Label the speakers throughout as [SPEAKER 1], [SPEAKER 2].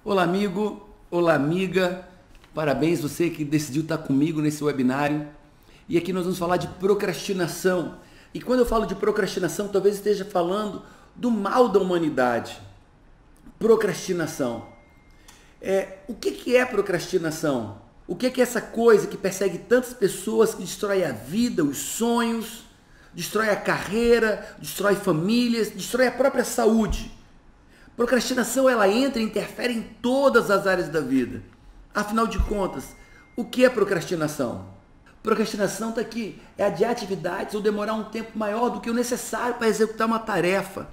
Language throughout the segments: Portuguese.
[SPEAKER 1] Olá, amigo. Olá, amiga. Parabéns você que decidiu estar comigo nesse webinário. E aqui nós vamos falar de procrastinação. E quando eu falo de procrastinação, talvez esteja falando do mal da humanidade. Procrastinação. O que é procrastinação? O que é essa coisa que persegue tantas pessoas, que destrói a vida, os sonhos, destrói a carreira, destrói famílias, destrói a própria saúde? Procrastinação, ela entra e interfere em todas as áreas da vida. Afinal de contas, o que é procrastinação? Procrastinação está aqui, é adiar atividades ou demorar um tempo maior do que o necessário para executar uma tarefa.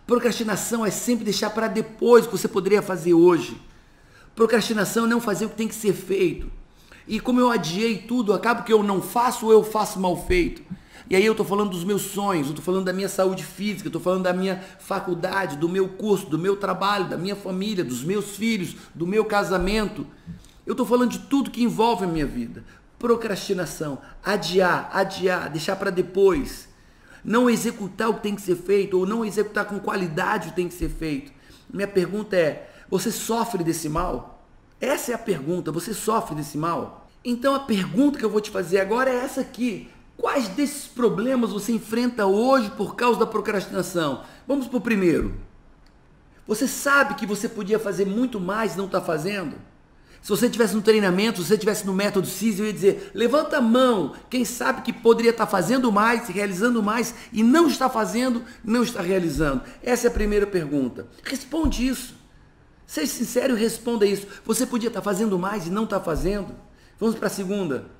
[SPEAKER 1] Procrastinação é sempre deixar para depois o que você poderia fazer hoje. Procrastinação é não fazer o que tem que ser feito. E como eu adiei tudo, acaba que eu não faço ou eu faço mal feito. E aí eu estou falando dos meus sonhos, eu estou falando da minha saúde física, eu estou falando da minha faculdade, do meu curso, do meu trabalho, da minha família, dos meus filhos, do meu casamento. Eu estou falando de tudo que envolve a minha vida. Procrastinação, adiar, deixar para depois. Não executar o que tem que ser feito ou não executar com qualidade o que tem que ser feito. Minha pergunta é, você sofre desse mal? Essa é a pergunta, você sofre desse mal? Então a pergunta que eu vou te fazer agora é essa aqui. Quais desses problemas você enfrenta hoje por causa da procrastinação? Vamos para o primeiro. Você sabe que você podia fazer muito mais e não está fazendo? Se você estivesse no treinamento, se você estivesse no método CIS, eu ia dizer, levanta a mão, quem sabe que poderia estar fazendo mais, realizando mais e não está fazendo, não está realizando. Essa é a primeira pergunta. Responde isso. Seja sincero e responda isso. Você podia estar fazendo mais e não está fazendo? Vamos para a segunda.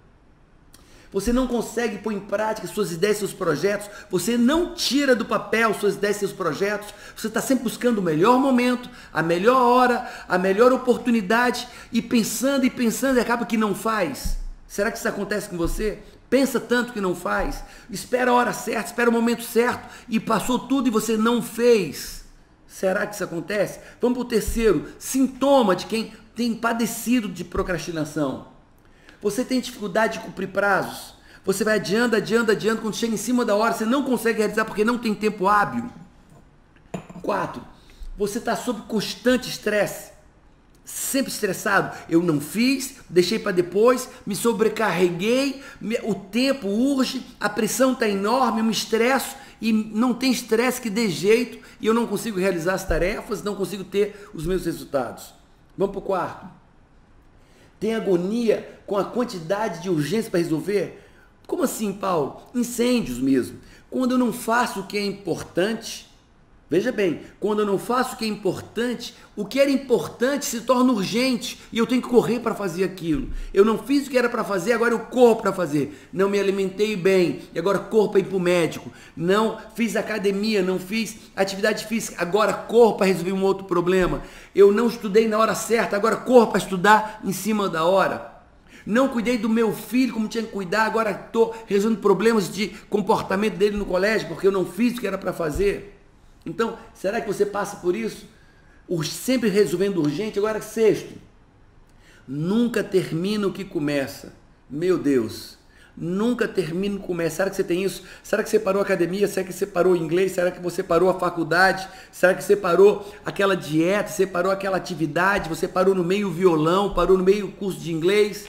[SPEAKER 1] Você não consegue pôr em prática suas ideias, seus projetos, você não tira do papel suas ideias, seus projetos, você está sempre buscando o melhor momento, a melhor hora, a melhor oportunidade e pensando e acaba que não faz. Será que isso acontece com você? Pensa tanto que não faz, espera a hora certa, espera o momento certo e passou tudo e você não fez. Será que isso acontece? Vamos para o terceiro, sintoma de quem tem padecido de procrastinação. Você tem dificuldade de cumprir prazos, você vai adiando, quando chega em cima da hora, você não consegue realizar porque não tem tempo hábil. 4. Você está sob constante estresse, sempre estressado. Eu não fiz, deixei para depois, me sobrecarreguei, o tempo urge, a pressão está enorme, eu me estresso e não tem estresse que dê jeito e eu não consigo realizar as tarefas, não consigo ter os meus resultados. Vamos para o quarto. Tem agonia com a quantidade de urgência para resolver? Como assim, Paulo? Incêndios mesmo. Quando eu não faço o que é importante, veja bem, quando eu não faço o que era importante se torna urgente e eu tenho que correr para fazer aquilo. Eu não fiz o que era para fazer, agora eu corro para fazer. Não me alimentei bem e agora corro para ir para o médico. Não fiz academia, não fiz atividade física, agora corro para resolver um outro problema. Eu não estudei na hora certa, agora corro para estudar em cima da hora. Não cuidei do meu filho como tinha que cuidar, agora estou resolvendo problemas de comportamento dele no colégio porque eu não fiz o que era para fazer. Então, será que você passa por isso? Sempre resolvendo urgente. Agora, sexto, nunca termina o que começa. Meu Deus, nunca termina o que começa. Será que você tem isso? Será que você parou a academia? Será que você parou o inglês? Será que você parou a faculdade? Será que você parou aquela dieta? Você parou aquela atividade? Você parou no meio o violão? Parou no meio o curso de inglês?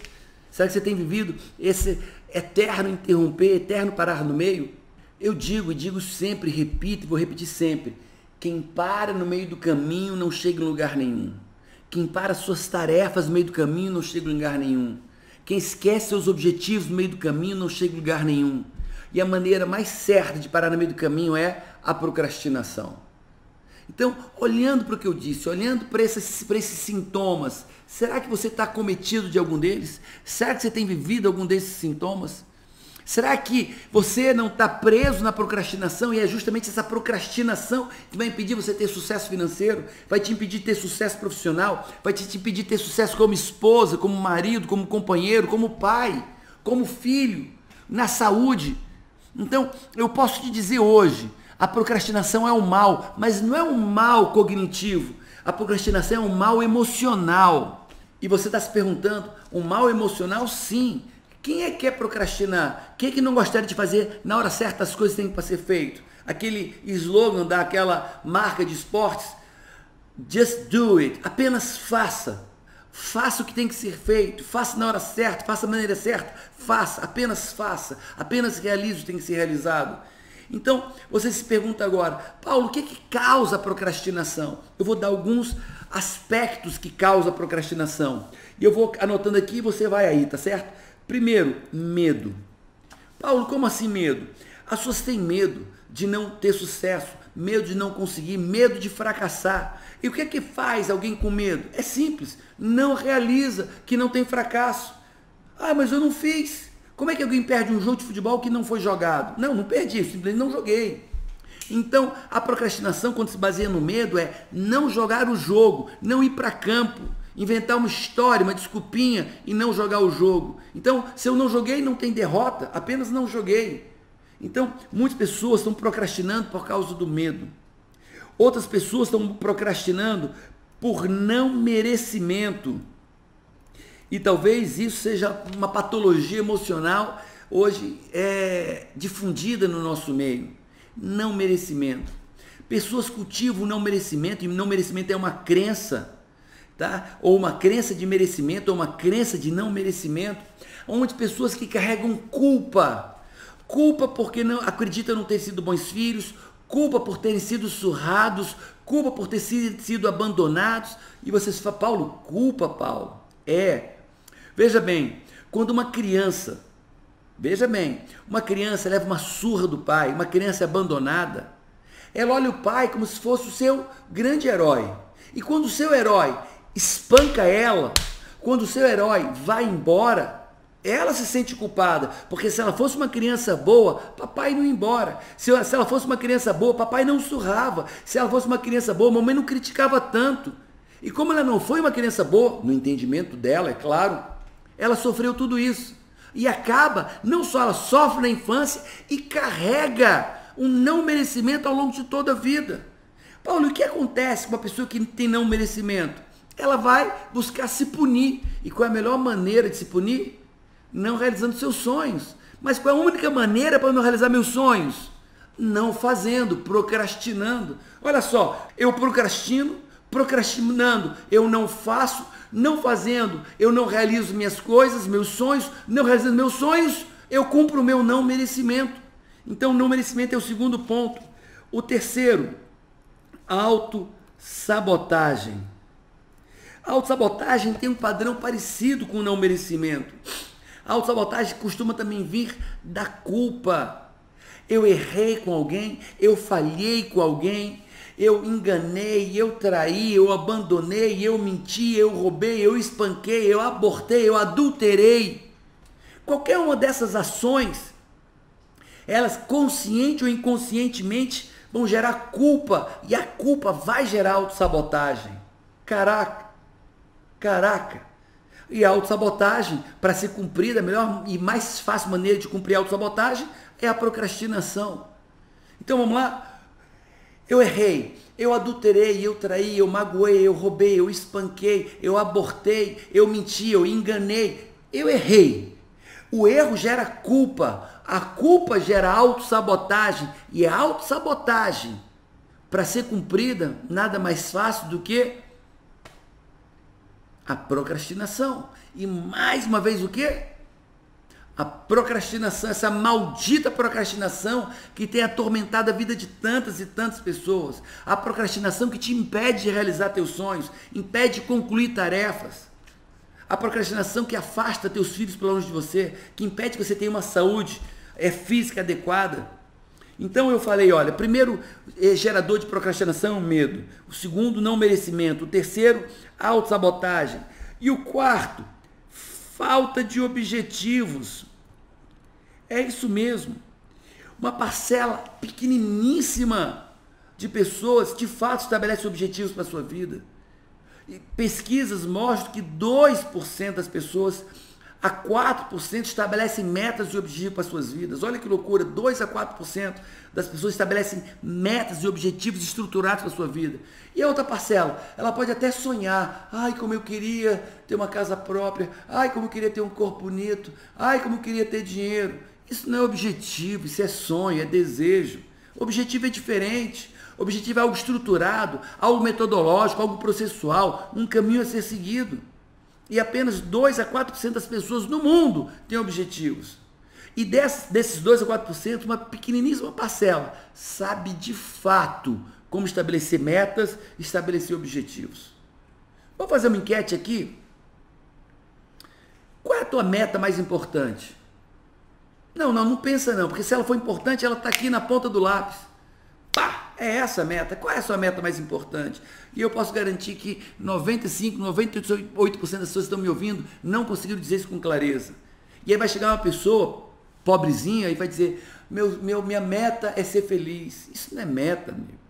[SPEAKER 1] Será que você tem vivido esse eterno interromper, eterno parar no meio? Eu digo sempre, repito e vou repetir sempre. Quem para no meio do caminho não chega em lugar nenhum. Quem para suas tarefas no meio do caminho não chega em lugar nenhum. Quem esquece seus objetivos no meio do caminho não chega em lugar nenhum. E a maneira mais certa de parar no meio do caminho é a procrastinação. Então, olhando para o que eu disse, olhando para esses sintomas, será que você está cometido de algum deles? Será que você tem vivido algum desses sintomas? Será que você não está preso na procrastinação e é justamente essa procrastinação que vai impedir você ter sucesso financeiro, vai te impedir de ter sucesso profissional, vai te impedir de ter sucesso como esposa, como marido, como companheiro, como pai, como filho, na saúde? Então, eu posso te dizer hoje, a procrastinação é um mal, mas não é um mal cognitivo, a procrastinação é um mal emocional. E você está se perguntando, um mal emocional? Sim. Quem é que quer procrastinar? Quem é que não gostaria de fazer na hora certa as coisas que têm para ser feito? Aquele slogan daquela marca de esportes, Just do it. Apenas faça. Faça o que tem que ser feito. Faça na hora certa. Faça da maneira certa. Faça. Apenas faça. Apenas realize o que tem que ser realizado. Então, você se pergunta agora, Paulo, o que causa a procrastinação? Eu vou dar alguns aspectos que causam a procrastinação. E eu vou anotando aqui e você vai aí, tá certo? Primeiro, medo. Paulo, como assim medo? As pessoas têm medo de não ter sucesso, medo de não conseguir, medo de fracassar. E o que é que faz alguém com medo? É simples, não realiza que não tem fracasso. Ah, mas eu não fiz. Como é que alguém perde um jogo de futebol que não foi jogado? Não perdi, simplesmente não joguei. Então, a procrastinação, quando se baseia no medo, é não jogar o jogo, não ir para campo, inventar uma história, uma desculpinha e não jogar o jogo. Então, se eu não joguei, não tem derrota, apenas não joguei. Então, muitas pessoas estão procrastinando por causa do medo. Outras pessoas estão procrastinando por não merecimento. E talvez isso seja uma patologia emocional hoje difundida no nosso meio. Não merecimento. Pessoas cultivam não merecimento, e não merecimento é uma crença, tá? Ou uma crença de merecimento, ou uma crença de não merecimento, onde pessoas que carregam culpa porque não acreditam não ter sido bons filhos, culpa por terem sido surrados, culpa por ter sido abandonados, e vocês falam, Paulo, culpa, Paulo? Veja bem, quando uma criança leva uma surra do pai, uma criança abandonada, ela olha o pai como se fosse o seu grande herói. E quando o seu herói espanca ela, quando o seu herói vai embora, ela se sente culpada, porque se ela fosse uma criança boa, papai não ia embora. Se ela fosse uma criança boa, papai não surrava. Se ela fosse uma criança boa, mamãe não criticava tanto. E como ela não foi uma criança boa, no entendimento dela, é claro, ela sofreu tudo isso. E acaba, não só ela sofre na infância e carrega um não merecimento ao longo de toda a vida. Paulo, o que acontece com uma pessoa que tem não merecimento? Ela vai buscar se punir. E qual é a melhor maneira de se punir? Não realizando seus sonhos. Mas qual é a única maneira para eu não realizar meus sonhos? Não fazendo, procrastinando. Olha só, eu procrastinando, eu não faço, não fazendo, eu não realizo minhas coisas, meus sonhos, não realizando meus sonhos, eu cumpro o meu não merecimento. Então, não merecimento é o segundo ponto. O terceiro, autossabotagem. A autossabotagem tem um padrão parecido com o não merecimento. A autossabotagem costuma também vir da culpa. Eu errei com alguém, eu falhei com alguém, eu enganei, eu traí, eu abandonei, eu menti, eu roubei, eu espanquei, eu abortei, eu adulterei. Qualquer uma dessas ações, elas consciente ou inconscientemente vão gerar culpa, e a culpa vai gerar autossabotagem. Caraca. E a autossabotagem, para ser cumprida, a melhor e mais fácil maneira de cumprir a autossabotagem é a procrastinação. Então vamos lá. Eu errei, eu adulterei, eu traí, eu magoei, eu roubei, eu espanquei, eu abortei, eu menti, eu enganei, eu errei. O erro gera culpa, a culpa gera autossabotagem, e a autossabotagem, para ser cumprida, nada mais fácil do que a procrastinação. E mais uma vez o quê? A procrastinação, essa maldita procrastinação que tem atormentado a vida de tantas e tantas pessoas. A procrastinação que te impede de realizar teus sonhos, impede de concluir tarefas. A procrastinação que afasta teus filhos para longe de você, que impede que você tenha uma saúde física adequada. Então eu falei, olha, primeiro gerador de procrastinação, medo. O segundo, não merecimento. O terceiro, autossabotagem. E o quarto, falta de objetivos. É isso mesmo. Uma parcela pequeniníssima de pessoas de fato estabelece objetivos para a sua vida. E pesquisas mostram que 2% das pessoas a 4% estabelecem metas e objetivos para as suas vidas. Olha que loucura, 2 a 4% das pessoas estabelecem metas e objetivos estruturados para a sua vida. E a outra parcela, ela pode até sonhar, ai como eu queria ter uma casa própria, ai como eu queria ter um corpo bonito, ai como eu queria ter dinheiro. Isso não é objetivo, isso é sonho, é desejo. O objetivo é diferente. Objetivo é algo estruturado, algo metodológico, algo processual, um caminho a ser seguido. E apenas 2 a 4% das pessoas no mundo têm objetivos. E desses 2 a 4%, uma pequeniníssima parcela sabe de fato como estabelecer metas, estabelecer objetivos. Vou fazer uma enquete aqui. Qual é a tua meta mais importante? Não pensa não, porque se ela for importante, ela está aqui na ponta do lápis. Pá, é essa a meta. Qual é a sua meta mais importante? E eu posso garantir que 95, 98% das pessoas que estão me ouvindo não conseguiram dizer isso com clareza. E aí vai chegar uma pessoa pobrezinha e vai dizer, minha meta é ser feliz. Isso não é meta, amigo.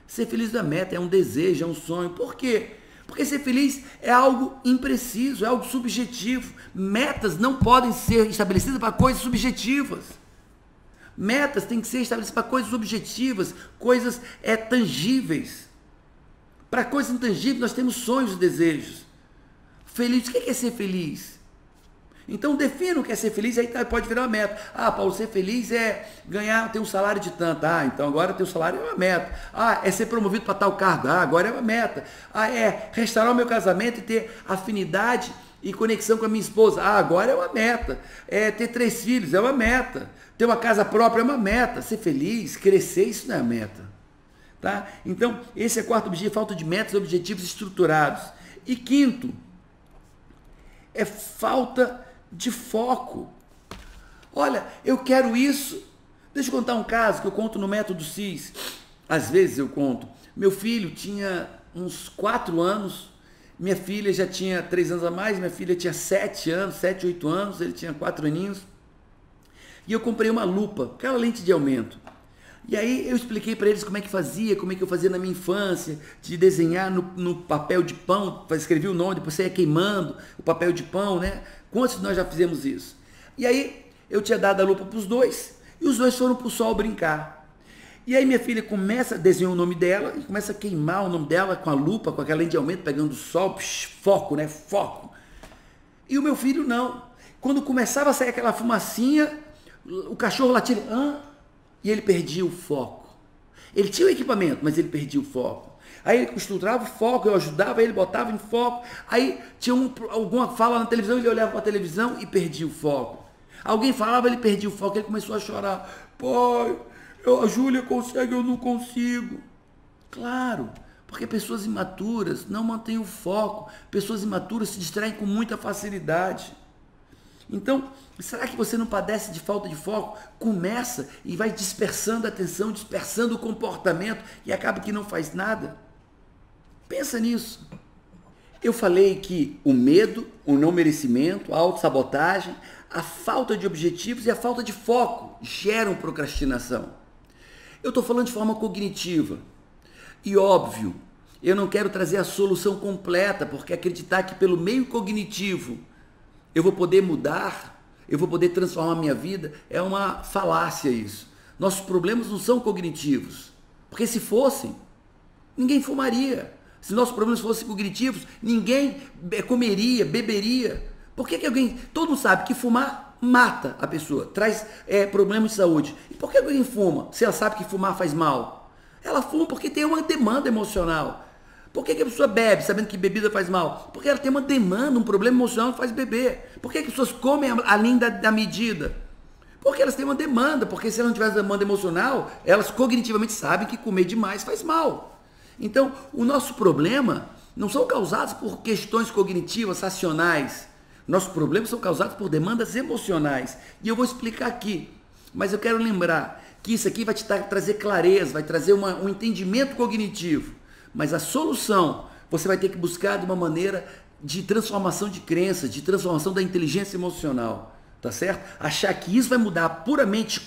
[SPEAKER 1] Ser feliz não é meta, é um desejo, é um sonho. Por quê? Porque ser feliz é algo impreciso, é algo subjetivo. Metas não podem ser estabelecidas para coisas subjetivas. Metas têm que ser estabelecidas para coisas objetivas, coisas tangíveis. Para coisas intangíveis nós temos sonhos e desejos. Feliz, o que é ser feliz? Então defina o que é ser feliz, aí pode virar uma meta. Ah, Paulo, ser feliz é ter um salário de tanto. Ah, então agora ter um salário é uma meta. Ah, é ser promovido para tal cargo. Ah, agora é uma meta. Ah, é restaurar o meu casamento e ter afinidade e conexão com a minha esposa. Ah, agora é uma meta. É ter 3 filhos, é uma meta. Ter uma casa própria é uma meta. Ser feliz, crescer, isso não é meta. Tá? Então, esse é o 4º objetivo, falta de metas e objetivos estruturados. E 5º, é falta de foco. Olha, eu quero isso. Deixa eu contar um caso que eu conto no método CIS. Às vezes eu conto. Meu filho tinha uns 4 anos, minha filha já tinha 3 anos a mais, minha filha tinha 7 anos, 7, 8 anos, ele tinha 4 aninhos. E eu comprei uma lupa, aquela lente de aumento. E aí eu expliquei para eles como é que fazia, como é que eu fazia na minha infância, de desenhar no papel de pão, escrever o nome, depois você ia queimando o papel de pão, né? Quantos de nós já fizemos isso? E aí eu tinha dado a lupa para os dois, e os dois foram para o sol brincar. E aí minha filha desenhou o nome dela, e começa a queimar o nome dela com a lupa, com aquela lente de aumento, pegando o sol, foco, né? Foco. E o meu filho não. Quando começava a sair aquela fumacinha, o cachorro latia, e ele perdia o foco. Ele tinha o equipamento, mas ele perdia o foco. Aí ele costurava o foco, eu ajudava, ele botava em foco. Aí tinha alguma fala na televisão, ele olhava para a televisão e perdia o foco. Alguém falava, ele perdia o foco, ele começou a chorar. Pai, a Júlia consegue, eu não consigo. Claro, porque pessoas imaturas não mantêm o foco. Pessoas imaturas se distraem com muita facilidade. Então, será que você não padece de falta de foco? Começa e vai dispersando a atenção, dispersando o comportamento e acaba que não faz nada. Pensa nisso. Eu falei que o medo, o não merecimento, a autossabotagem, a falta de objetivos e a falta de foco geram procrastinação. Eu estou falando de forma cognitiva. E óbvio, eu não quero trazer a solução completa, porque acreditar que pelo meio cognitivo eu vou poder mudar, eu vou poder transformar a minha vida, é uma falácia isso. Nossos problemas não são cognitivos, porque se fossem, ninguém fumaria. Se nossos problemas fossem cognitivos, ninguém comeria, beberia. Por que alguém... Todo mundo sabe que fumar mata a pessoa, traz problemas de saúde. E por que alguém fuma, se ela sabe que fumar faz mal? Ela fuma porque tem uma demanda emocional. Por que a pessoa bebe, sabendo que bebida faz mal? Porque ela tem uma demanda, um problema emocional que faz beber. Por que as pessoas comem além da medida? Porque elas têm uma demanda, porque se elas não tivessem demanda emocional, elas cognitivamente sabem que comer demais faz mal. Então, o nosso problema não são causados por questões cognitivas, racionais. Nossos problemas são causados por demandas emocionais. E eu vou explicar aqui. Mas eu quero lembrar que isso aqui vai te trazer clareza, vai trazer um entendimento cognitivo. Mas a solução você vai ter que buscar de uma maneira de transformação de crenças, de transformação da inteligência emocional, tá certo? Achar que isso vai mudar puramente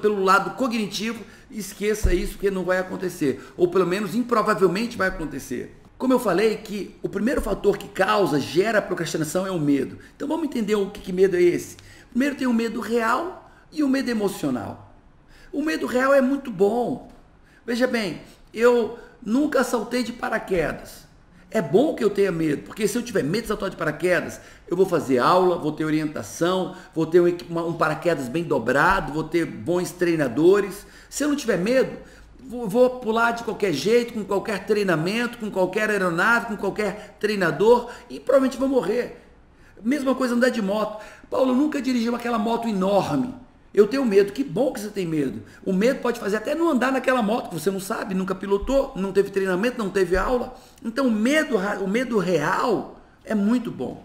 [SPEAKER 1] pelo lado cognitivo, esqueça isso, porque não vai acontecer. Ou pelo menos improvavelmente vai acontecer. Como eu falei que o primeiro fator que gera a procrastinação é o medo. Então vamos entender o que medo é esse. Primeiro tem o medo real e o medo emocional. O medo real é muito bom. Veja bem, eu nunca saltei de paraquedas. É bom que eu tenha medo, porque se eu tiver medo de saltar de paraquedas, eu vou fazer aula, vou ter orientação, vou ter um paraquedas bem dobrado, vou ter bons treinadores. Se eu não tiver medo, vou pular de qualquer jeito, com qualquer treinamento, com qualquer aeronave, com qualquer treinador e provavelmente vou morrer. Mesma coisa andar de moto. Paulo nunca dirigiu aquela moto enorme. Eu tenho medo. Que bom que você tem medo. O medo pode fazer até não andar naquela moto, que você não sabe, nunca pilotou, não teve treinamento, não teve aula. Então o medo real é muito bom.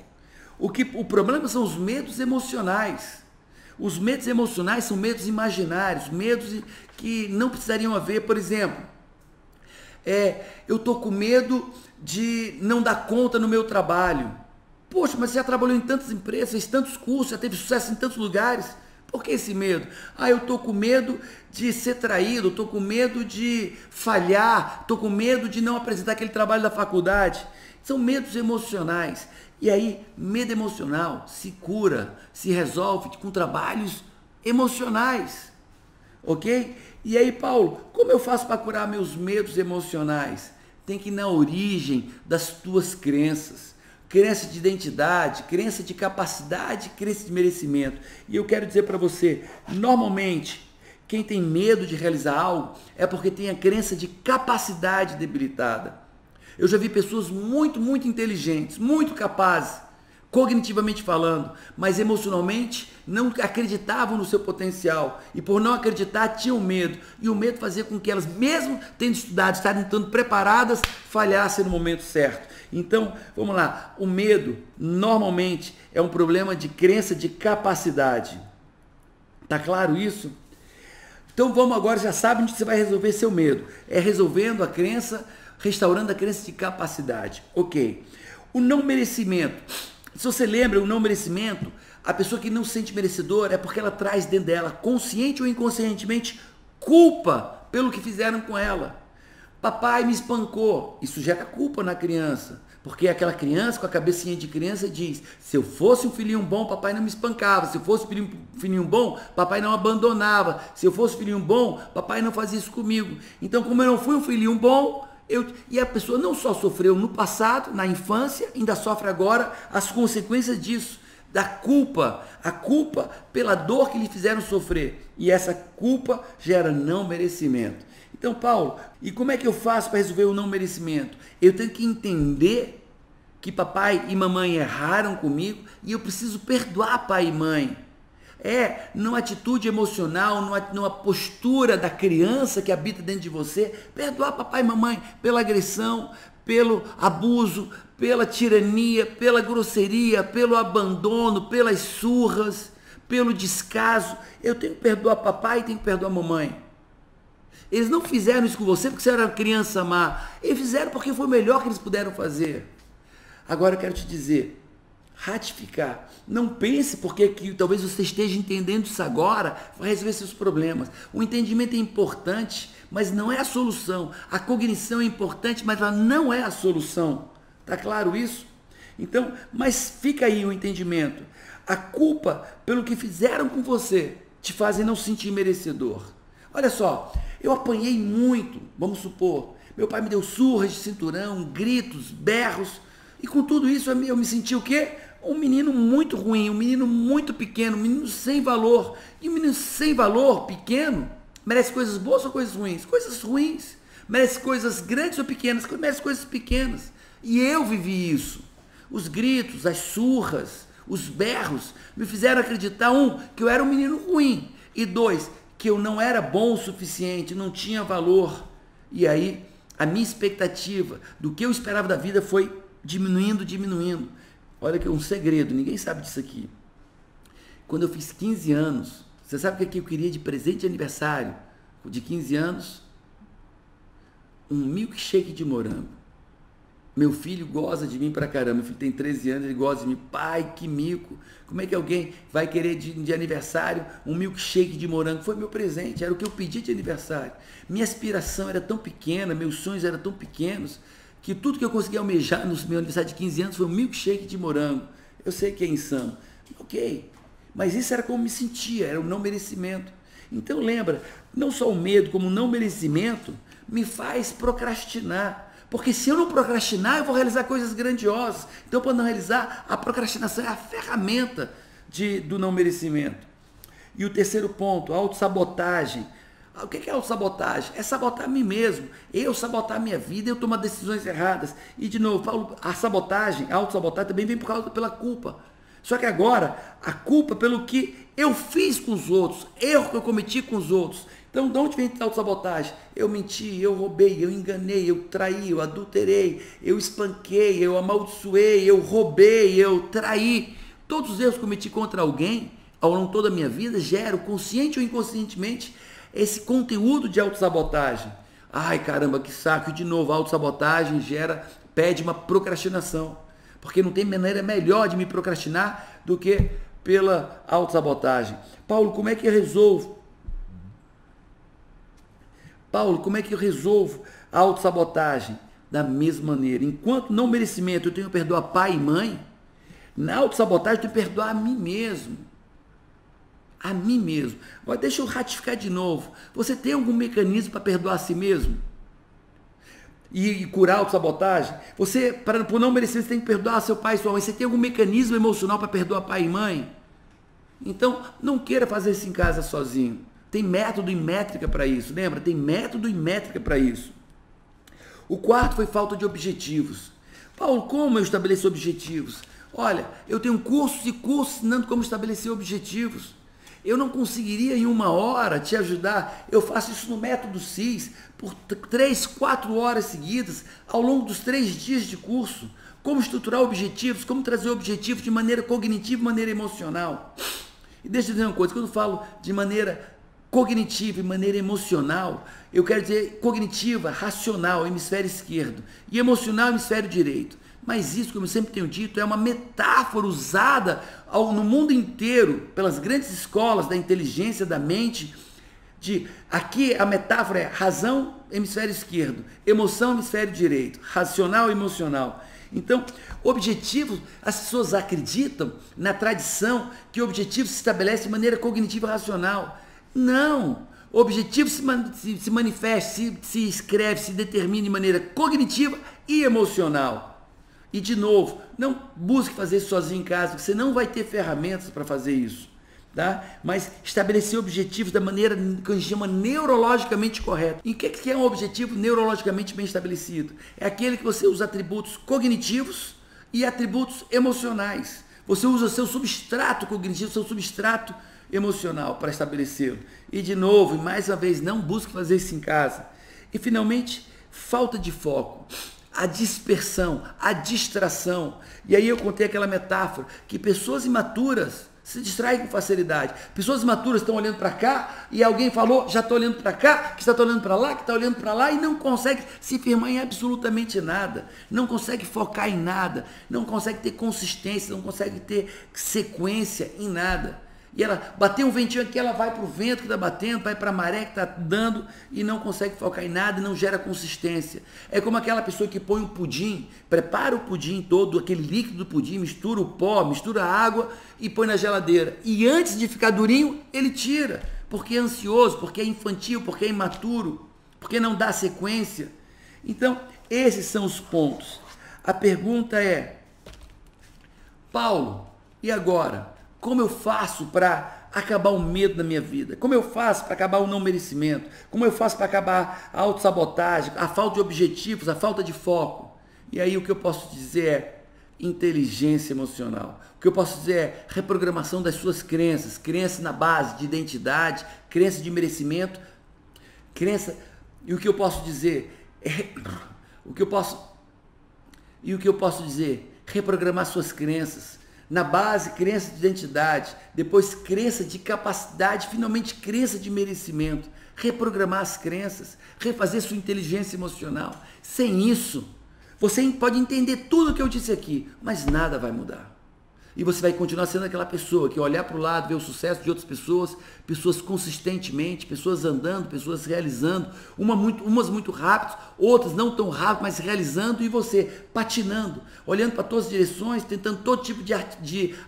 [SPEAKER 1] O problema são os medos emocionais. Os medos emocionais são medos imaginários, medos que não precisariam haver. Por exemplo, eu estou com medo de não dar conta no meu trabalho. Poxa, mas você já trabalhou em tantas empresas, fez tantos cursos, já teve sucesso em tantos lugares. Por que esse medo? Eu estou com medo de ser traído, estou com medo de falhar, estou com medo de não apresentar aquele trabalho da faculdade. São medos emocionais. E aí, medo emocional se cura, se resolve com trabalhos emocionais. Ok? E aí, Paulo, como eu faço para curar meus medos emocionais? Tem que ir na origem das tuas crenças. Crença de identidade, crença de capacidade, crença de merecimento. E eu quero dizer para você, normalmente, quem tem medo de realizar algo é porque tem a crença de capacidade debilitada. Eu já vi pessoas muito, muito inteligentes, muito capazes, cognitivamente falando, mas emocionalmente não acreditavam no seu potencial. E por não acreditar, tinham medo. E o medo fazia com que elas, mesmo tendo estudado, estarem estando preparadas, falhassem no momento certo. Então, vamos lá, o medo normalmente é um problema de crença de capacidade. Tá claro isso? Então vamos agora, já sabe onde você vai resolver seu medo. É resolvendo a crença, restaurando a crença de capacidade. Ok. O não merecimento. Se você lembra, o não merecimento, a pessoa que não se sente merecedora é porque ela traz dentro dela, consciente ou inconscientemente, culpa pelo que fizeram com ela. Papai me espancou. Isso gera culpa na criança. Porque aquela criança com a cabecinha de criança diz: se eu fosse um filhinho bom, papai não me espancava. Se eu fosse um filhinho bom, papai não abandonava. Se eu fosse um filhinho bom, papai não fazia isso comigo. Então, como eu não fui um filhinho bom, e a pessoa não só sofreu no passado, na infância, ainda sofre agora as consequências disso, da culpa, a culpa pela dor que lhe fizeram sofrer. E essa culpa gera não merecimento. Então, Paulo, e como é que eu faço para resolver o não merecimento? Eu tenho que entender que papai e mamãe erraram comigo e eu preciso perdoar pai e mãe. Numa atitude emocional, numa postura da criança que habita dentro de você, perdoar papai e mamãe pela agressão, pelo abuso, pela tirania, pela grosseria, pelo abandono, pelas surras, pelo descaso. Eu tenho que perdoar papai e tenho que perdoar mamãe. Eles não fizeram isso com você porque você era uma criança má. Eles fizeram porque foi o melhor que eles puderam fazer. Agora eu quero te dizer, ratificar. Não pense porque que talvez você esteja entendendo isso agora, vai resolver seus problemas. O entendimento é importante, mas não é a solução. A cognição é importante, mas ela não é a solução. Tá claro isso? Então, mas fica aí o entendimento. A culpa pelo que fizeram com você te fazem não se sentir merecedor. Olha só, eu apanhei muito, vamos supor. Meu pai me deu surras de cinturão, gritos, berros. E com tudo isso eu me senti o quê? Um menino muito ruim, um menino muito pequeno, um menino sem valor. E um menino sem valor, pequeno, merece coisas boas ou coisas ruins? Coisas ruins. Merece coisas grandes ou pequenas? Merece coisas pequenas. E eu vivi isso. Os gritos, as surras, os berros me fizeram acreditar, que eu era um menino ruim. E 2, que eu não era bom o suficiente, não tinha valor. E aí, a minha expectativa do que eu esperava da vida foi diminuindo. Olha que é um segredo, ninguém sabe disso aqui. Quando eu fiz 15 anos, você sabe o que eu queria de presente de aniversário de 15 anos? Um milkshake de morango. Meu filho goza de mim pra caramba, meu filho tem 13 anos, ele goza de mim. Pai, que mico, como é que alguém vai querer de aniversário um milkshake de morango? Foi meu presente, era o que eu pedi de aniversário. Minha aspiração era tão pequena, meus sonhos eram tão pequenos, que tudo que eu consegui almejar no meu aniversário de 15 anos foi um milkshake de morango. Eu sei que é insano, ok, mas isso era como me sentia, era um não merecimento. Então lembra, não só o medo, como o não merecimento me faz procrastinar. Porque se eu não procrastinar, eu vou realizar coisas grandiosas. Então, para não realizar, a procrastinação é a ferramenta do não merecimento. E o terceiro ponto, a autossabotagem. O que é autossabotagem? É sabotar a mim mesmo, eu sabotar a minha vida, eu tomar decisões erradas. E de novo, Paulo, a sabotagem, a autossabotagem também vem pela culpa. Só que agora, a culpa pelo que eu fiz com os outros, erro que eu cometi com os outros. Então, de onde vem a autossabotagem? Eu menti, eu roubei, eu enganei, eu traí, eu adulterei, eu espanquei, eu amaldiçoei, eu roubei, eu traí. Todos os erros que eu cometi contra alguém, ao longo de toda a minha vida, geram, consciente ou inconscientemente, esse conteúdo de autossabotagem. Ai, caramba, que saco. E de novo, a autossabotagem pede uma procrastinação. Porque não tem maneira melhor de me procrastinar do que pela autossabotagem. Paulo, como é que eu resolvo? Paulo, como é que eu resolvo a autossabotagem? Da mesma maneira. Enquanto não merecimento eu tenho que perdoar pai e mãe, na autossabotagem eu tenho que perdoar a mim mesmo. A mim mesmo. Agora deixa eu ratificar de novo. Você tem algum mecanismo para perdoar a si mesmo? E curar a autossabotagem? Você, por não merecer, você tem que perdoar seu pai e sua mãe. Você tem algum mecanismo emocional para perdoar pai e mãe? Então, não queira fazer isso em casa sozinho. Tem método e métrica para isso. Lembra? Tem método e métrica para isso. O quarto foi falta de objetivos. Paulo, como eu estabeleço objetivos? Olha, eu tenho cursos e cursos ensinando como estabelecer objetivos. Eu não conseguiria em 1 hora te ajudar. Eu faço isso no método CIS por 3, 4 horas seguidas, ao longo dos 3 dias de curso. Como estruturar objetivos, como trazer objetivos de maneira cognitiva e maneira emocional. E deixa eu dizer uma coisa, quando eu falo de maneira cognitiva e maneira emocional, eu quero dizer cognitiva, racional, hemisfério esquerdo, e emocional, hemisfério direito. Mas isso, como eu sempre tenho dito, é uma metáfora usada no mundo inteiro pelas grandes escolas da inteligência, da mente. Aqui a metáfora é razão, hemisfério esquerdo, emoção, hemisfério direito, racional e emocional. Então, objetivos, as pessoas acreditam na tradição que o objetivo se estabelece de maneira cognitiva e racional. Não! O objetivo se manifesta, se escreve, se determina de maneira cognitiva e emocional. E de novo, não busque fazer isso sozinho em casa, você não vai ter ferramentas para fazer isso, tá? Mas estabelecer objetivos da maneira que a gente chama neurologicamente correta. E o que é um objetivo neurologicamente bem estabelecido? É aquele que você usa atributos cognitivos e atributos emocionais. Você usa seu substrato cognitivo, seu substrato emocional para estabelecê-lo. E de novo, e mais uma vez, não busque fazer isso em casa. E finalmente, falta de foco. A dispersão, a distração. E aí eu contei aquela metáfora que pessoas imaturas se distraem com facilidade. Pessoas imaturas estão olhando para cá e alguém falou, já está olhando para cá, que está olhando para lá, que está olhando para lá e não consegue se firmar em absolutamente nada. Não consegue focar em nada. Não consegue ter consistência, não consegue ter sequência em nada. E ela bateu um ventinho aqui, ela vai para o vento que está batendo, vai para a maré que está dando e não consegue focar em nada e não gera consistência. É como aquela pessoa que põe o pudim, prepara o pudim todo, aquele líquido do pudim, mistura o pó, mistura a água e põe na geladeira. E antes de ficar durinho, ele tira, porque é ansioso, porque é infantil, porque é imaturo, porque não dá sequência. Então, esses são os pontos. A pergunta é, Paulo, e agora? Como eu faço para acabar o medo na minha vida? Como eu faço para acabar o não merecimento? Como eu faço para acabar a autossabotagem, a falta de objetivos, a falta de foco? E aí o que eu posso dizer é inteligência emocional. O que eu posso dizer é reprogramação das suas crenças, crenças na base de identidade, crença de merecimento, crença. E o que eu posso dizer é o que eu posso dizer, reprogramar suas crenças. Na base, crença de identidade, depois crença de capacidade, finalmente crença de merecimento. Reprogramar as crenças, refazer sua inteligência emocional. Sem isso, você pode entender tudo o que eu disse aqui, mas nada vai mudar. E você vai continuar sendo aquela pessoa que olhar para o lado, ver o sucesso de outras pessoas, pessoas consistentemente, pessoas andando, pessoas realizando, umas muito rápidas, outras não tão rápidas, mas realizando, e você patinando, olhando para todas as direções, tentando todo tipo de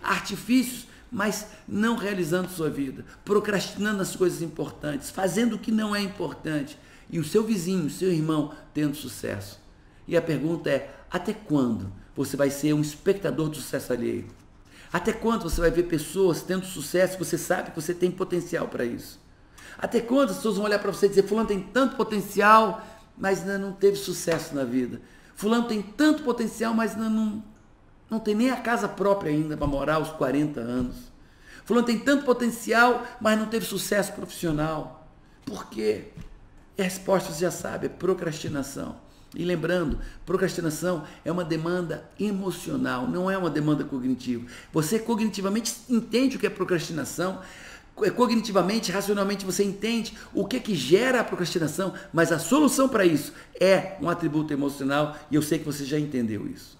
[SPEAKER 1] artifícios, mas não realizando sua vida, procrastinando as coisas importantes, fazendo o que não é importante, e o seu vizinho, o seu irmão, tendo sucesso. E a pergunta é, até quando você vai ser um espectador do sucesso alheio? Até quando você vai ver pessoas tendo sucesso, você sabe que você tem potencial para isso? Até quando as pessoas vão olhar para você e dizer, fulano tem tanto potencial, mas ainda não teve sucesso na vida. Fulano tem tanto potencial, mas ainda não tem nem a casa própria ainda para morar aos 40 anos. Fulano tem tanto potencial, mas não teve sucesso profissional. Por quê? E a resposta você já sabe, é procrastinação. E lembrando, procrastinação é uma demanda emocional, não é uma demanda cognitiva. Você cognitivamente entende o que é procrastinação, cognitivamente, racionalmente você entende o que gera a procrastinação, mas a solução para isso é um atributo emocional e eu sei que você já entendeu isso.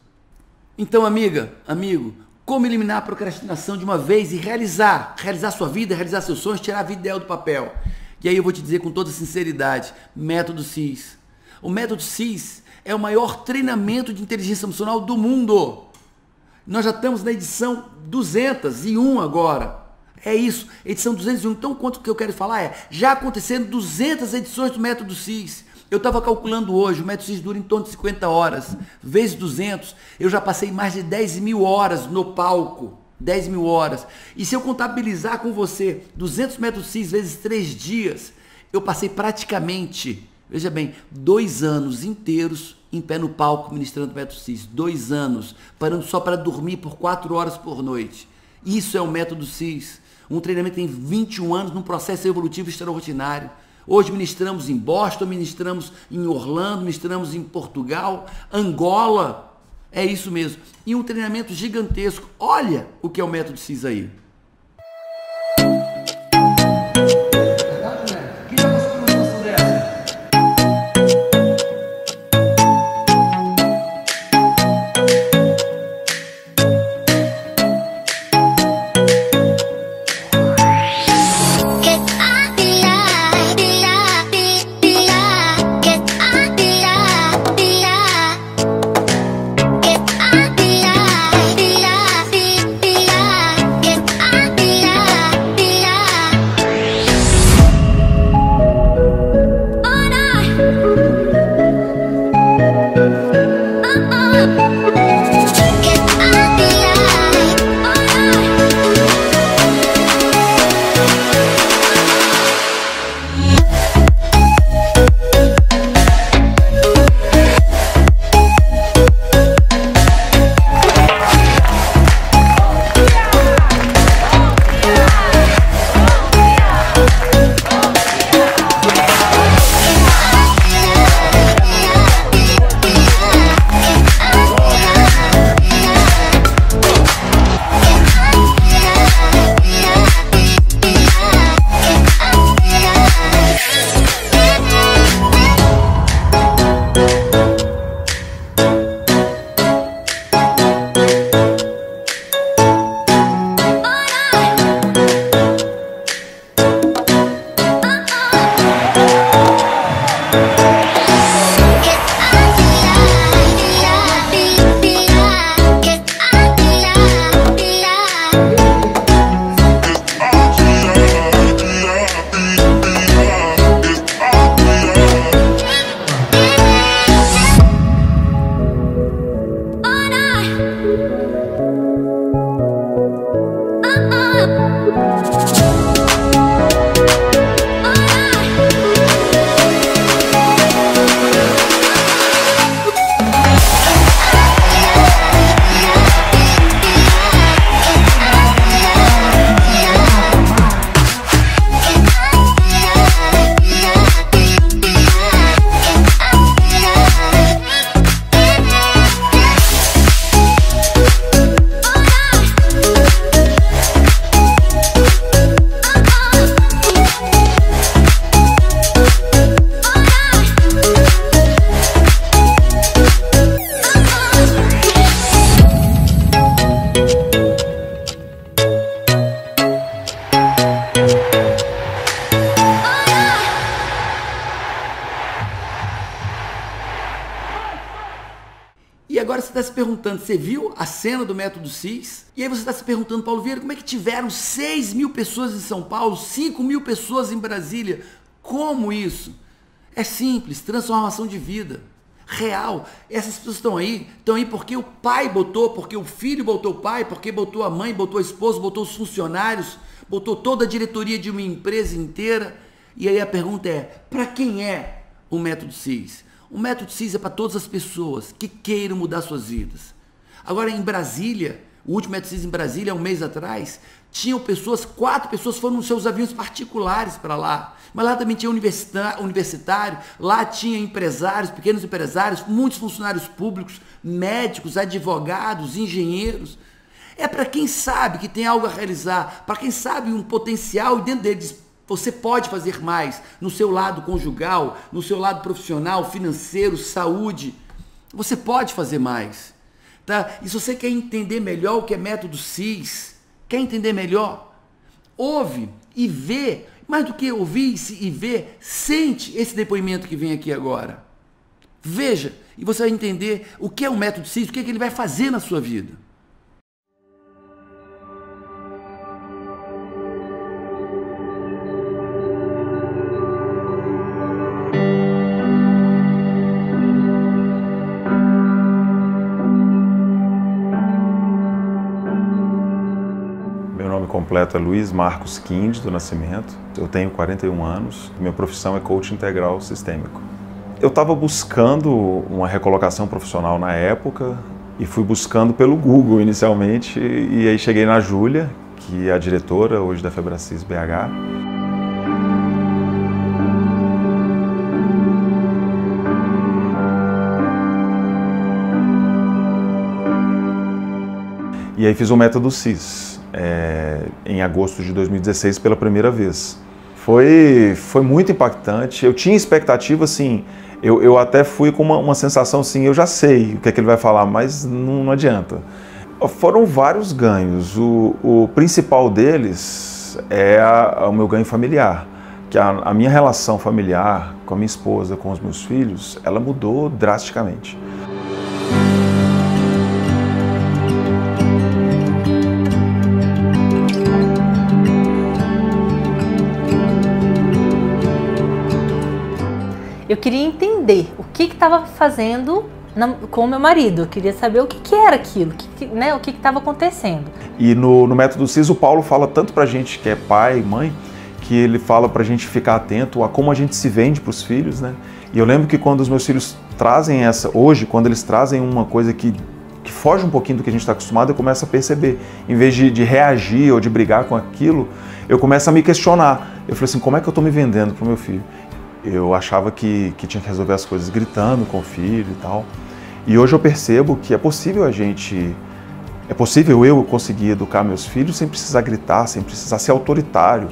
[SPEAKER 1] Então, amiga, amigo, como eliminar a procrastinação de uma vez e realizar sua vida, realizar seus sonhos, tirar a vida ideal do papel? E aí eu vou te dizer com toda sinceridade, método CIS. O método CIS é o maior treinamento de inteligência emocional do mundo. Nós já estamos na edição 201 agora. É isso, edição 201. Então, quanto que eu quero falar é, já aconteceram 200 edições do método CIS. Eu estava calculando hoje, o método CIS dura em torno de 50 horas, vezes 200, eu já passei mais de 10 mil horas no palco. 10 mil horas. E se eu contabilizar com você 200 métodos CIS vezes 3 dias, eu passei praticamente, veja bem, 2 anos inteiros em pé no palco ministrando método CIS. 2 anos, parando só para dormir por 4 horas por noite. Isso é o método CIS. Um treinamento que tem 21 anos num processo evolutivo extraordinário. Hoje ministramos em Boston, ministramos em Orlando, ministramos em Portugal, Angola. É isso mesmo. E um treinamento gigantesco. Olha o que é o método CIS aí. agora você está se perguntando, você viu a cena do método CIS? E aí você está se perguntando, Paulo Vieira, como é que tiveram 6 mil pessoas em São Paulo, 5 mil pessoas em Brasília? Como isso? É simples, transformação de vida. Real. Essas pessoas estão aí porque o pai botou, porque o filho botou o pai, porque botou a mãe, botou a esposa, botou os funcionários, botou toda a diretoria de uma empresa inteira. E aí a pergunta é, para quem é o método CIS? O método CIS é para todas as pessoas que queiram mudar suas vidas. Agora em Brasília, o último método CIS em Brasília, 1 mês atrás, tinham pessoas, 4 pessoas foram nos seus aviões particulares para lá. Mas lá também tinha universitário, lá tinha empresários, pequenos empresários, muitos funcionários públicos, médicos, advogados, engenheiros. É para quem sabe que tem algo a realizar, para quem sabe um potencial e dentro deles você pode fazer mais no seu lado conjugal, no seu lado profissional, financeiro, saúde. Você pode fazer mais. Tá? E se você quer entender melhor o que é método CIS, quer entender melhor, ouve e vê, mais do que ouvir e ver, sente esse depoimento que vem aqui agora. Veja, e você vai entender o que é o método CIS, o que é que ele vai fazer na sua vida.
[SPEAKER 2] Completo é Luiz Marcos Quinde do Nascimento, eu tenho 41 anos, minha profissão é coach integral sistêmico. Eu estava buscando uma recolocação profissional na época e fui buscando pelo Google inicialmente e aí cheguei na Júlia, que é a diretora hoje da Febracis BH. E aí fiz o método CIS. Em agosto de 2016 pela primeira vez. Foi muito impactante, eu tinha expectativa assim, eu até fui com uma sensação assim, eu já sei o que é que ele vai falar, mas não adianta. Foram vários ganhos, o principal deles é o meu ganho familiar, que a minha relação familiar com a minha esposa, com os meus filhos, ela mudou drasticamente.
[SPEAKER 3] Eu queria entender o que estava fazendo com o meu marido. Eu queria saber o que era aquilo, o que estava acontecendo.
[SPEAKER 2] E no método CIS, o Paulo fala tanto pra gente que é pai e mãe, que ele fala pra gente ficar atento a como a gente se vende pros filhos, né? E eu lembro que quando os meus filhos trazem hoje, quando eles trazem uma coisa que foge um pouquinho do que a gente está acostumado, eu começo a perceber. Em vez de reagir ou de brigar com aquilo, eu começo a me questionar. Eu falei assim, como é que eu estou me vendendo pro meu filho? Eu achava que tinha que resolver as coisas gritando com o filho e tal. E hoje eu percebo que é possível eu conseguir educar meus filhos sem precisar gritar, sem precisar ser autoritário.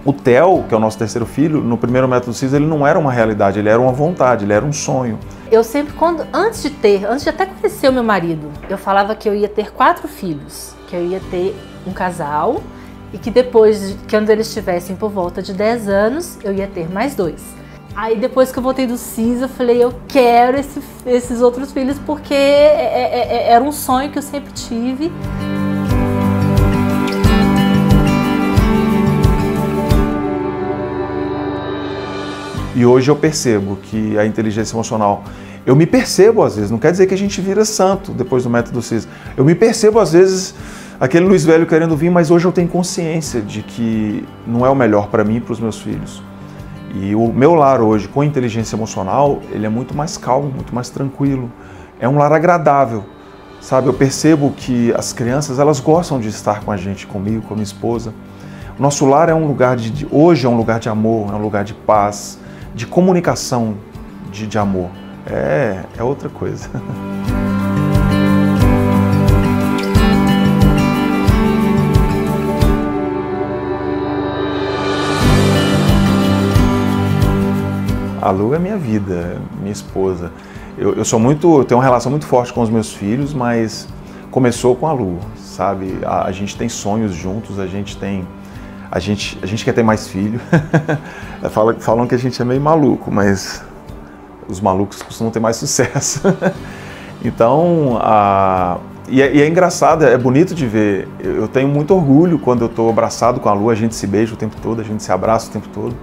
[SPEAKER 2] O Theo, que é o nosso terceiro filho, no primeiro método CIS, ele não era uma realidade, ele era uma vontade, ele era um sonho.
[SPEAKER 3] Eu sempre, antes de até conhecer o meu marido, eu falava que eu ia ter 4 filhos, que eu ia ter um casal, e que depois, quando eles estivessem por volta de 10 anos, eu ia ter mais 2. Aí depois que eu voltei do CIS, eu falei, eu quero esses outros filhos, porque era um sonho que eu sempre tive.
[SPEAKER 2] E hoje eu percebo que a inteligência emocional, eu me percebo às vezes, não quer dizer que a gente vira santo depois do método CIS, eu me percebo às vezes aquele Luiz velho querendo vir, mas hoje eu tenho consciência de que não é o melhor para mim e para os meus filhos. E o meu lar hoje, com inteligência emocional, ele é muito mais calmo, muito mais tranquilo. É um lar agradável, sabe? Eu percebo que as crianças, elas gostam de estar com a gente, comigo, com a minha esposa. O nosso lar é um lugar hoje é um lugar de amor, é um lugar de paz, de comunicação, de amor. É outra coisa. A Lu é minha vida, minha esposa. Eu tenho uma relação muito forte com os meus filhos, mas começou com a Lu, sabe? A gente tem sonhos juntos, a gente quer ter mais filho. Falam que a gente é meio maluco, mas os malucos costumam ter mais sucesso. Então, e é engraçado, é bonito de ver. Eu tenho muito orgulho quando eu estou abraçado com a Lu, a gente se beija o tempo todo, a gente se abraça o tempo todo.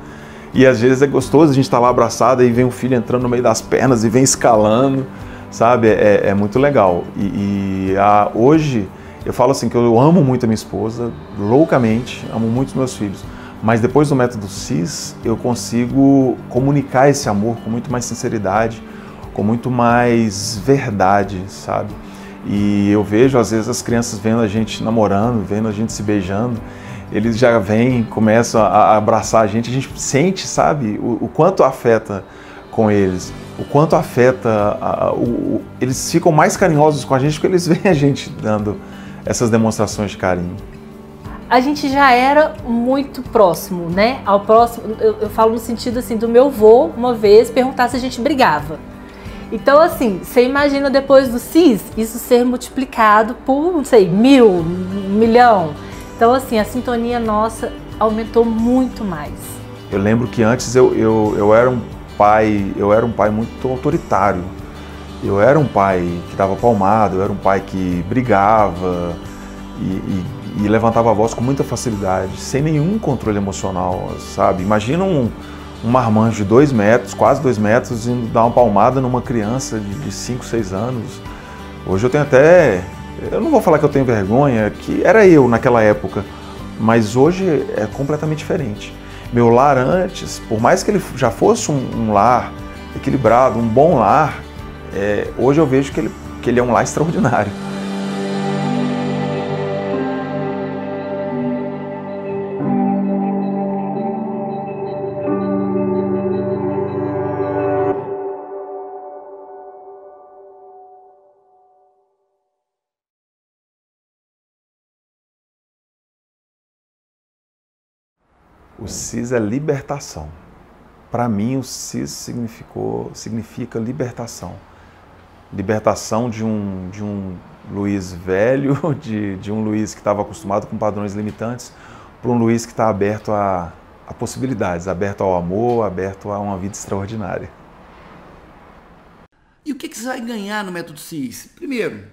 [SPEAKER 2] E às vezes é gostoso a gente estar lá abraçado e vem um filho entrando no meio das pernas e vem escalando, sabe? É muito legal. Hoje eu falo assim que eu amo muito a minha esposa, loucamente, amo muito os meus filhos. Mas depois do método CIS, eu consigo comunicar esse amor com muito mais sinceridade, com muito mais verdade, sabe? E eu vejo, às vezes, as crianças vendo a gente namorando, vendo a gente se beijando, eles já vêm, começam a abraçar a gente sente, sabe, o quanto afeta com eles, o quanto afeta, eles ficam mais carinhosos com a gente porque eles veem a gente dando essas demonstrações de carinho.
[SPEAKER 3] A gente já era muito próximo, né? Ao próximo, eu falo no sentido assim, do meu avô, uma vez, perguntar se a gente brigava. Então, assim, você imagina depois do CIS, isso ser multiplicado por, não sei, 1000, 1 milhão. Então, assim, a sintonia nossa aumentou muito mais.
[SPEAKER 2] Eu lembro que antes eu era um pai muito autoritário. Eu era um pai que dava palmada, eu era um pai que brigava e levantava a voz com muita facilidade, sem nenhum controle emocional, sabe? Imagina um marmanjo de 2 metros, quase 2 metros, indo dar uma palmada numa criança de 5, 6 anos. Hoje eu tenho até... Eu não vou falar que eu tenho vergonha, que era eu naquela época, mas hoje é completamente diferente. Meu lar antes, por mais que ele já fosse um lar equilibrado, um bom lar, hoje eu vejo que ele é um lar extraordinário. O CIS é libertação. Para mim, o CIS significa libertação. Libertação de um Luiz velho, de um Luiz que estava acostumado com padrões limitantes, para um Luiz que está aberto a possibilidades, aberto ao amor, aberto a uma vida extraordinária.
[SPEAKER 1] E o que você vai ganhar no método CIS? Primeiro,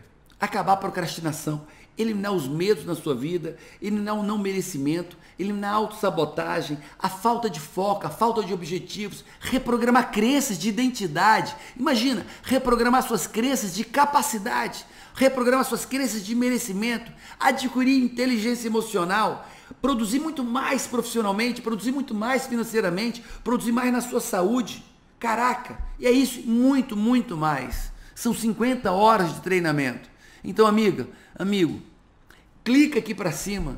[SPEAKER 1] acabar a procrastinação, eliminar os medos na sua vida, eliminar o não merecimento, eliminar a autossabotagem, a falta de foco, a falta de objetivos, reprogramar crenças de identidade. Imagina, reprogramar suas crenças de capacidade, reprogramar suas crenças de merecimento, adquirir inteligência emocional, produzir muito mais profissionalmente, produzir muito mais financeiramente, produzir mais na sua saúde. Caraca, e é isso, muito, muito mais. São 50 horas de treinamento. Então, amiga, amigo, clica aqui para cima,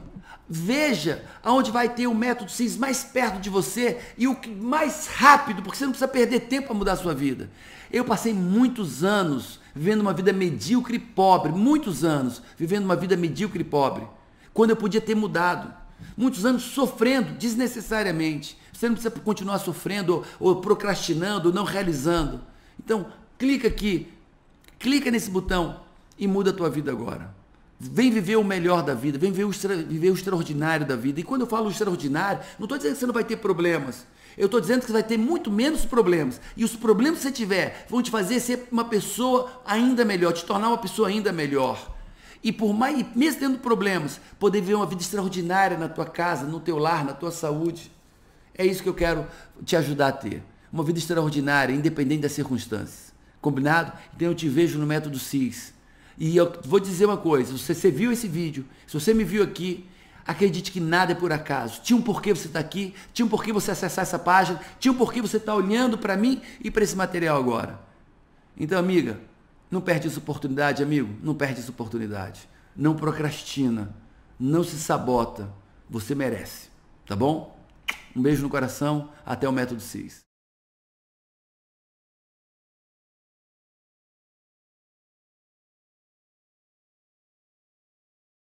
[SPEAKER 1] veja aonde vai ter o método CIS mais perto de você e o mais rápido, porque você não precisa perder tempo para mudar a sua vida. Eu passei muitos anos vivendo uma vida medíocre e pobre, muitos anos vivendo uma vida medíocre e pobre, quando eu podia ter mudado. Muitos anos sofrendo desnecessariamente. Você não precisa continuar sofrendo ou procrastinando ou não realizando. Então, clica aqui, clica nesse botão e muda a tua vida agora. Vem viver o melhor da vida, vem viver o extraordinário da vida. E quando eu falo extraordinário, não estou dizendo que você não vai ter problemas. Eu estou dizendo que você vai ter muito menos problemas. E os problemas que você tiver vão te fazer ser uma pessoa ainda melhor, te tornar uma pessoa ainda melhor. E por mais, mesmo tendo problemas, poder viver uma vida extraordinária na tua casa, no teu lar, na tua saúde. É isso que eu quero te ajudar a ter. Uma vida extraordinária, independente das circunstâncias. Combinado? Então eu te vejo no método CIS. E eu vou dizer uma coisa, se você viu esse vídeo, se você me viu aqui, acredite que nada é por acaso. Tinha um porquê você está aqui, tinha um porquê você acessar essa página, tinha um porquê você está olhando para mim e para esse material agora. Então, amiga, não perde essa oportunidade, amigo, não perde essa oportunidade. Não procrastina, não se sabota, você merece, tá bom? Um beijo no coração, até o método CIS.